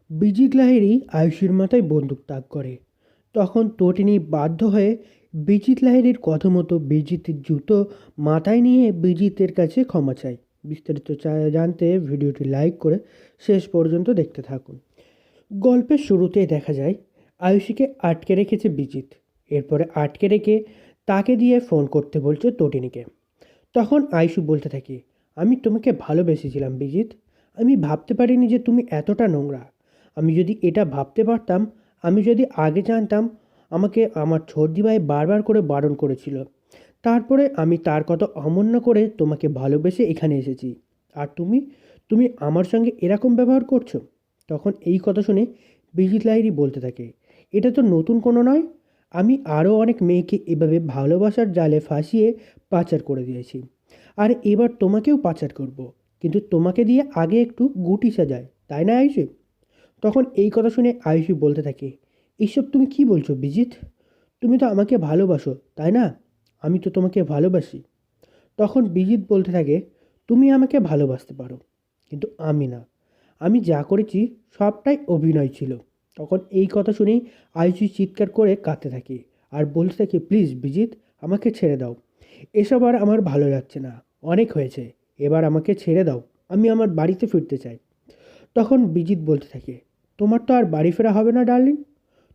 বিজিত লাহিড়ী আয়ুষীর মাথায় বন্দুক তাক করে। তখন তটিনী বাধ্য হয়ে বিজিত লাহিড়ীর কথা মতো বিজিতের জুতো মাথায় নিয়ে বিজিতের কাছে ক্ষমা চায়। বিস্তারিত জানতে ভিডিওটি লাইক করে শেষ পর্যন্ত দেখতে থাকুন। গল্পের শুরুতেই দেখা যায় আয়ুষীকে আটকে রেখেছে বিজিত। এরপরে আটকে রেখে তাকে দিয়ে ফোন করতে বলছে তটিনীকে। তখন আয়ুষী বলতে থাকে, আমি তোমাকে ভালোবেসেছিলাম বিজিত। আমি ভাবতে পারিনি যে তুমি এতটা নোংরা। আমি যদি এটা ভাবতে পারতাম, আমি যদি আগে জানতাম। আমাকে আমার ছোটদি ভাই বারবার করে বারণ করেছিল। তারপরে আমি তার কথা অমান্য করে তোমাকে ভালোবেসে এখানে এসেছি। আর তুমি তুমি আমার সঙ্গে এরকম ব্যবহার করছো। তখন এই কথা শুনে বিজিত লাহিড়ী বলতে থাকে, এটা তো নতুন কোনো নয়। আমি আরও অনেক মেয়েকে এভাবে ভালোবাসার জালে ফাঁসিয়ে পাচার করে দিয়েছি। আর এবার তোমাকেও পাচার করব। কিন্তু তোমাকে দিয়ে আগে একটু গুটি সাজায়, তাই না আয়ুষী? তখন এই কথা শুনে আয়ুষী বলতে থাকে, এইসব তুমি কি বলছো বিজিত? তুমি তো আমাকে ভালোবাসো, তাই না? আমি তো তোমাকে ভালোবাসি। তখন বিজিত বলতে থাকে, তুমি আমাকে ভালোবাসতে পারো, কিন্তু আমি না। আমি যা করেছি সবটাই অভিনয় ছিল। তখন এই কথা শুনেই আয়ুষী চিৎকার করে কাঁদতে থাকে আর বলতে থাকে, প্লিজ বিজিত, আমাকে ছেড়ে দাও। এসব আর আমার ভালো লাগছে না। অনেক হয়েছে। এবার আমাকে ছেড়ে দাও। আমি আমার বাড়িতে ফিরতে চাই। তখন বিজিত বলতে থাকে, তোমার তো আর বাড়ি ফেরা হবে না ডার্লিং।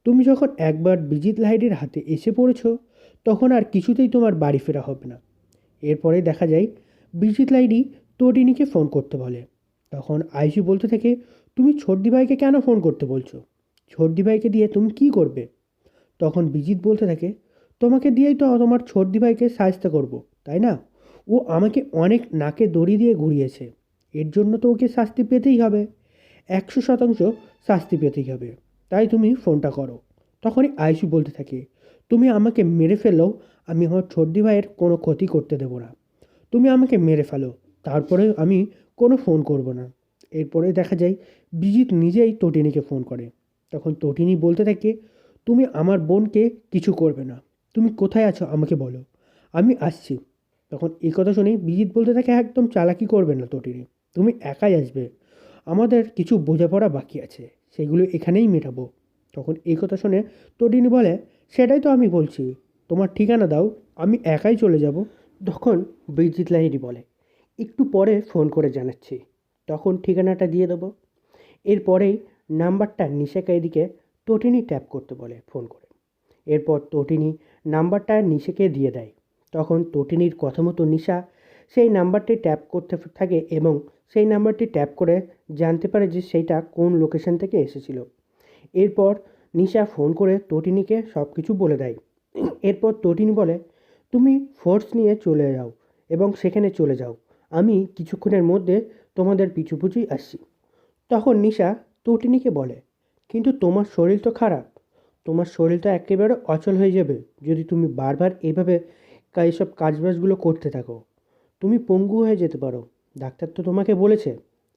তুমি যখন একবার বিজিত লাহিড়ীর হাতে এসে পড়েছো, তখন আর কিছুতেই তোমার বাড়ি ফেরা হবে না। এরপরে দেখা যায় বিজিত লাহিড়ী তটিনীকে ফোন করতে বলে। তখন আয়ুষী বলতে থাকে, তুমি ছোটদি ভাইকে কেন ফোন করতে বলছো? ছোটদি ভাইকে দিয়ে তুমি কি করবে? তখন বিজিত বলতে থাকে, তোমাকে দিয়েই তো তোমার ছোটদি ভাইকে সাহায্য করব, তাই না? ও আমাকে অনেক নাকে দড়ি দিয়ে ঘুরিয়েছে। এর জন্য তো ওকে শাস্তি পেতেই হবে। 100% শাস্তি পেতেই হবে। তাই তুমি ফোনটা করো। তখনই আয়ুষী বলতে থাকে, তুমি আমাকে মেরে ফেললেও আমি আমার ছোটদি ভাইয়ের কোনো ক্ষতি করতে দেবো না। তুমি আমাকে মেরে ফেলো, তারপরে আমি কোনো ফোন করব না। এরপরে দেখা যায় বিজিত নিজেই তটিনীকে ফোন করে। তখন তটিনী বলতে থাকে, তুমি আমার বোনকে কিছু করবে না। তুমি কোথায় আছো আমাকে বলো, আমি আসছি। তখন এই কথা শুনেই বিজিত বলতে থাকে, একদম চালাকি করবে না তটিনী, তুমি একাই আসবে। আমাদের কিছু বোঝাপড়া বাকি আছে, সেগুলো এখানেই মেটাবো। তখন এই কথা শুনে তটিনী বলে, সেটাই তো আমি বলছি, তোমার ঠিকানা দাও, আমি একাই চলে যাব। তখন বিজিত লাহিড়ী বলে, একটু পরে ফোন করে জানাচ্ছি। তখন ঠিকানাটা দিয়ে দেবো। এরপরেই নাম্বারটা নিশাকে এদিকে তটিনী ট্যাপ করতে বলে ফোন করে। এরপর তটিনী নাম্বারটা নিশাকে দিয়ে দেয়। তখন তটিনীর কথা মতো নিশা সেই নাম্বারটি ট্যাপ করতে থাকে এবং সেই নাম্বারটি ট্যাপ করে জানতে পারে যে সেইটা কোন লোকেশন থেকে এসেছিল। এরপর নিশা ফোন করে তটিনীকে সব কিছু বলে দেয়। এরপর তটিনী বলে, তুমি ফোর্স নিয়ে চলে যাও এবং সেখানে চলে যাও। আমি কিছুক্ষণের মধ্যে তোমাদের পিছু পিছুই আসছি। তখন নিশা তটিনীকে বলে, কিন্তু তোমার শরীর তো খারাপ। তোমার শরীর তো একেবারে অচল হয়ে যাবে যদি তুমি বারবার এভাবে এইসব কাজবাজগুলো করতে থাকো। তুমি পঙ্গু হয়ে যেতে পারো। ডাক্তার তো তোমাকে বলেছে।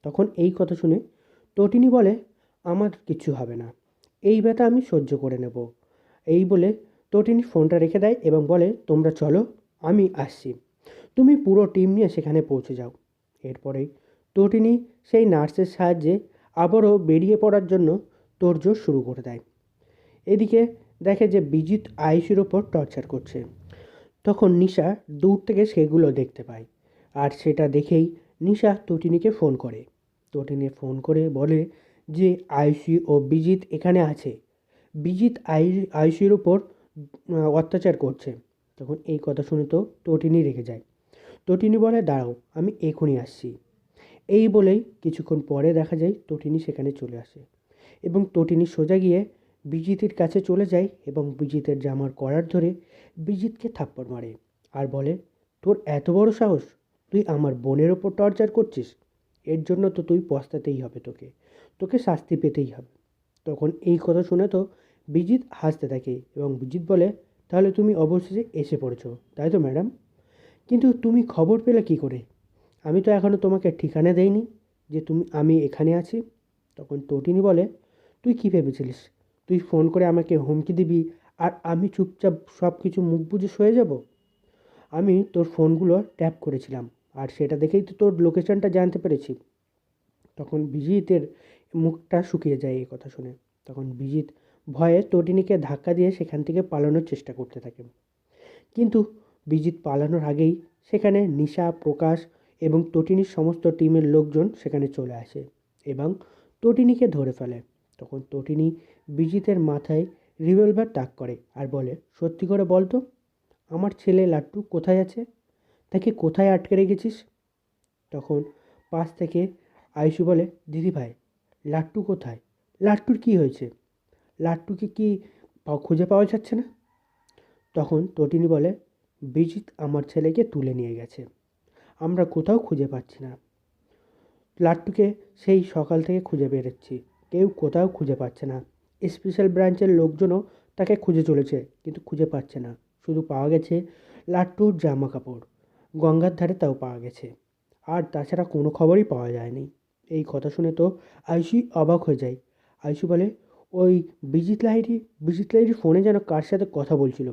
তখন এই কথা শুনে তটিনী বলে, আমার কিচ্ছু হবে না। এই ব্যথা আমি সহ্য করে নেব। এই বলে তটিনী ফোনটা রেখে দেয় এবং বলে, তোমরা চলো, আমি আসছি। তুমি পুরো টিম নিয়ে সেখানে পৌঁছে যাও। এরপরেই তটিনী সেই নার্সের সাহায্যে আবারও বেরিয়ে পড়ার জন্য তোড়জোড় শুরু করে দেয়। এদিকে দেখে যে বিজিত আয়ুষীর ওপর টর্চার করছে। তখন নিশা দূর থেকে সেগুলো দেখতে পায়। আর সেটা দেখেই নিশা তটিনীকে ফোন করে। তটিনী ফোন করে বলে যে আয়ুষী ও বিজিত এখানে আছে। বিজিত আয়ুষীর ওপর অত্যাচার করছে। তখন এই কথা শুনে তো তটিনী রেগে যায়। তটিনী বলে, দাঁড়াও, আমি এখনই আসছি। এই বলেই কিছুক্ষণ পরে দেখা যায় তটিনী সেখানে চলে আসে এবং তটিনী সোজা গিয়ে বিজিতের কাছে চলে যায় এবং বিজিতের জামার কলার ধরে বিজিতকে থাপ্পড় মারে আর বলে, তোর এত বড় সাহস, তুই আমার বোনের ওপর টর্চার করছিস। এর জন্য তো তুই পস্তাতেই হবে, তোকে তোকে শাস্তি পেতেই হবে। তখন এই কথা শুনে তো বিজিত হাসতে থাকে এবং বিজিত বলে, তাহলে তুমি অবশেষে এসে পড়েছো, তাই তো ম্যাডাম? কিন্তু তুমি খবর পেলে কী করে? আমি তো এখনও তোমাকে ঠিকানা দেইনি যে আমি এখানে আছি। তখন তটিনী বলে, তুই কী ভেবেছিলিস তুই ফোন করে আমাকে হুমকি দিবি আর আমি চুপচাপ সব কিছু মুখ বুজে সয়ে যাব? আমি তোর ফোনগুলো ট্যাপ করেছিলাম আর সেটা দেখেই তো তোর লোকেশনটা জানতে পেরেছি। তখন বিজিতের মুখটা শুকিয়ে যায় এই কথা শুনে। তখন বিজিত ভয়ে তটিনীকে ধাক্কা দিয়ে সেখান থেকে পালানোর চেষ্টা করতে থাকে। কিন্তু বিজিত পালানোর আগেই সেখানে নিশা, প্রকাশ এবং তটিনীর সমস্ত টিমের লোকজন সেখানে চলে আসে এবং তটিনীকে ধরে ফেলে। তখন তটিনী বিজিতের মাথায় রিভলভার তাক করে আর বলে, সত্যি করে বল তো, আমার ছেলে লাট্টু কোথায় আছে? তাকে কোথায় আটকে রেখেছিস? তখন পাশ থেকে আয়ুষী বলে, দিদিভাই, লাট্টু কোথায়? লাট্টুর কি হয়েছে? লাট্টুকে কি খুঁজে পাওয়া যাচ্ছে না? তখন তটিনী বলে, বিজিত আমার ছেলেকে তুলে নিয়ে গেছে, আমরা কোথাও খুঁজে পাচ্ছি না। লাট্টুকে সেই সকাল থেকে খুঁজে বেরোচ্ছি, কেউ কোথাও খুঁজে পাচ্ছে না। স্পেশাল ব্রাঞ্চের লোকজনও তাকে খুঁজে চলেছে কিন্তু খুঁজে পাচ্ছে না। শুধু পাওয়া গেছে লাট্টুর জামা কাপড়, গঙ্গার ধারে তাও পাওয়া গেছে, আর তাছাড়া কোনো খবরই পাওয়া যায়নি। এই কথা শুনে তো আয়ুষী অবাক হয়ে যায়। আয়ুষী বলে, ওই বিজিত লাহিড়ী ফোনে যেন কার সাথে কথা বলছিল,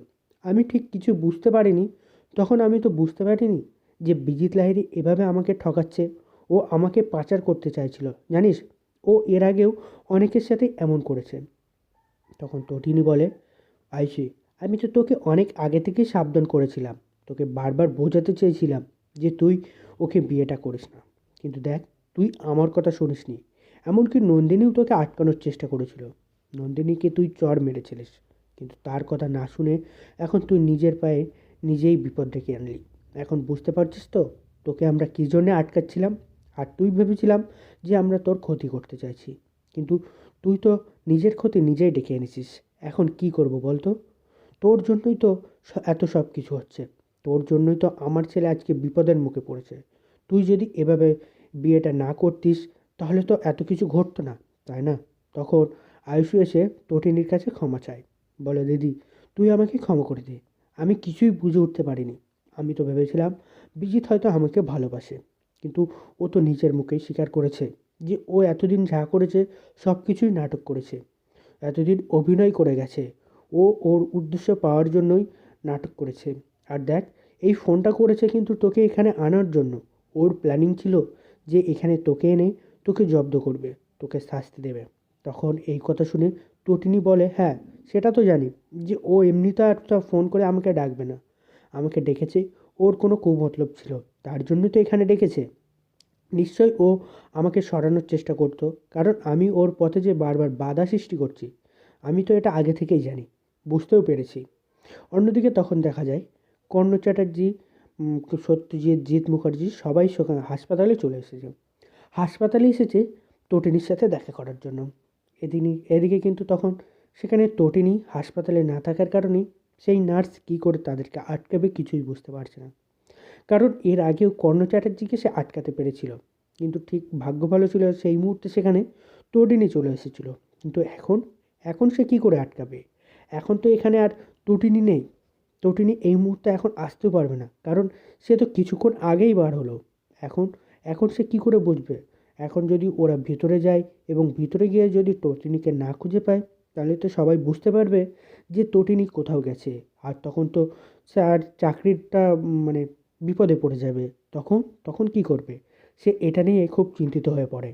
আমি ঠিক কিছু বুঝতে পারিনি। তখন আমি তো বুঝতে পারিনি যে বিজিত লাহিড়ী এভাবে আমাকে ঠকাচ্ছে। ও আমাকে পাচার করতে চাইছিল, জানিস? ও এর আগেও অনেকের সাথে এমন করেছে। তখন তটিনী বলে, আইসি, আমি তো তোকে অনেক আগে থেকেই সাবধান করেছিলাম, তোকে বারবার বোঝাতে চেয়েছিলাম যে তুই ওকে বিয়েটা করিস না, কিন্তু দেখ, তুই আমার কথা শুনিসনি। এমনকি নন্দিনীও তোকে আটকানোর চেষ্টা করেছিল, নন্দিনীকে তুই চড় মেরেছিলিস, কিন্তু তার কথা না শুনে এখন তুই নিজের পায়ে নিজেই বিপদ ডেকে আনলি। এখন বুঝতে পারছিস তো তোকে আমরা কী জন্যে আটকাচ্ছিলাম? আর তুই ভেবেছিলাম যে আমরা তোর ক্ষতি করতে চাইছি, কিন্তু তুই তো নিজের ক্ষতি নিজেই ডেকে এনেছিস। এখন কি করব বলতো? তোর জন্যই তো এত সব কিছু হচ্ছে, তোর জন্যই তো আমার ছেলে আজকে বিপদের মুখে পড়েছে। তুই যদি এভাবে বিয়েটা না করতিস তাহলে তো এত কিছু ঘটতো না, তাই না? তখন আয়ুষু এসে তটিনীর কাছে ক্ষমা চায়, বলে, দিদি, তুই আমাকে ক্ষমা করে দে, আমি কিছুই বুঝে উঠতে পারিনি। আমি তো ভেবেছিলাম বিজিত হয়তো আমাকে ভালোবাসে, কিন্তু ও তো নিজের মুখেই স্বীকার করেছে যে ও এতদিন যা করেছে সব কিছুই নাটক করেছে, এতদিন অভিনয় করে গেছে। ও ওর উদ্দেশ্য পাওয়ার জন্যই নাটক করেছে। আর দেখ, এই ফোনটা করেছে কিন্তু তোকে এখানে আনার জন্য। ওর প্ল্যানিং ছিল যে এখানে তোকে এনে তোকে জব্দ করবে, তোকে শাস্তি দেবে। তখন এই কথা শুনে তটিনী বলে, হ্যাঁ, সেটা তো জানি যে ও এমনিতে একটা ফোন করে আমাকে ডাকবে না, আমাকে ডেকেছে ওর কোনো কুমতলব ছিল, তার জন্যই তো এখানে ডেকেছে। নিশ্চয়ই ও আমাকে সরানোর চেষ্টা করতো, কারণ আমি ওর পথে যে বারবার বাধা সৃষ্টি করছি আমি তো এটা আগে থেকেই জানি, বুঝতেও পেরেছি। অন্যদিকে তখন দেখা যায় কর্ণ চ্যাটার্জি, সত্যজিৎ, জিৎ মুখার্জি সবাই হাসপাতালে চলে এসেছে। হাসপাতালে এসেছে তটিনীর সাথে দেখা করার জন্য। এদিকে কিন্তু তখন সেখানে তটিনী হাসপাতালে না থাকার কারণে সেই নার্স কী করে তাদেরকে আটকাবে কিছুই বুঝতে পারছে না। কারণ এর আগেও কর্ণ চ্যাটার্জিকে সে আটকাতে পেরেছিল, কিন্তু ঠিক ভাগ্য ভালো ছিল সেই মুহূর্তে সেখানে তটিনী চলে এসেছিল। কিন্তু এখন এখন সে কী করে আটকাবে? এখন তো এখানে আর তটিনী নেই। তটিনী এই মুহূর্তে এখন আসতেও পারবে না, কারণ সে তো কিছুক্ষণ আগেই বার হলো। এখন এখন সে কী করে বুঝবে? এখন যদি ওরা ভিতরে যায় এবং ভিতরে গিয়ে যদি তটিনীকে না খুঁজে পায়, তাহলে তো সবাই বুঝতে পারবে যে তটিনী কোথাও গেছে। আর তখন তো সে আর চাকরিটা মানে বিপদে পড়ে যাবে। তখন তখন কী করবে? সে এটা নিয়ে খুব চিন্তিত হয়ে পড়ে।